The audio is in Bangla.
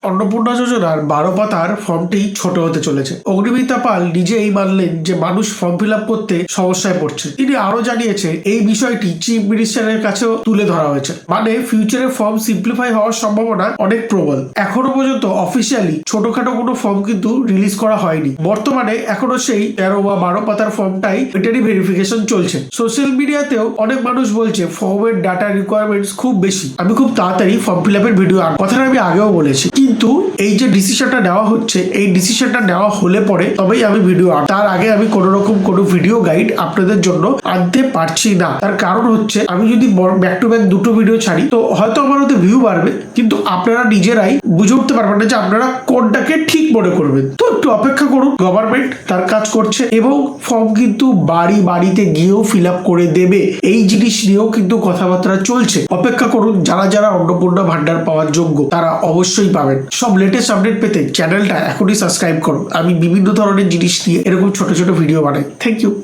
অন্নপূর্ণা যোজনার 12 পাতার ফর্মটি ছোট হতে চলেছে। অগ্নিমিত্রা পাল নিজেই মানলেন যে মানুষ ফর্ম ফিল আপ করতে সমস্যায় পড়ছে। তিনি আরো জানিয়েছে এই বিষয়টি চিফ মিনিস্টারের কাছেও তুলে ধরা হয়েছে। মানে ফিউচারে ফর্ম সিম্পলিফাই হওয়ার সম্ভাবনা অনেক প্রবল। এখনো পর্যন্ত অফিসিয়ালি ছোটখাটো কোনো ফর্ম কিন্তু রিলিজ করা হয়নি। বর্তমানে এখনো সেই 13 বা 12 পাতার ফর্মটাই এটারই ভেরিফিকেশন চলছে। সোশ্যাল মিডিয়াতেও অনেক মানুষ বলছে ফর্মের ডাটা রিকোয়ারমেন্টস খুব বেশি, আমি খুব তাড়াতাড়ি ফর্ম ফিল আপের ভিডিও কথাটা আমি আগেও বলেছি। কিন্তু এই যে ডিসিশনটা নেওয়া হচ্ছে, এই ডিসিশনটা নেওয়া হলে পরে তবেই আমি ভিডিও তার আগে আমি কোনো রকম কোনো ভিডিও গাইড আপনাদের জন্য আনতে পারছি না। তার কারণ হচ্ছে আমি যদি ব্যাক টু ব্যাক দুটো ভিডিও ছাড়ি তো হয়তো আমার ওতে ভিউ বাড়বে, কিন্তু আপনারা নিজেরাই বুঝে উঠতে পারবেন না যে আপনারা কোনটাকে ঠিক মনে করবেন। তো একটু অপেক্ষা করুন, গভর্নমেন্ট তার কাজ করছে এবং ফর্ম কিন্তু বাড়িতে গিয়েও ফিল আপ করে দেবে। এই জিনিস নিয়েও কিন্তু কথাবার্তা চলছে। অপেক্ষা করুন, যারা যারা অন্নপূর্ণা ভান্ডার পাওয়ার যোগ্য তারা অবশ্যই পাবেন। সব লেটেস্ট আপডেট পেতে চ্যানেলটা এখনই সাবস্ক্রাইব করুন। আমি বিভিন্ন ধরনের জিনিস নিয়ে এরকম ছোট ছোট ভিডিও বানাই। Thank you.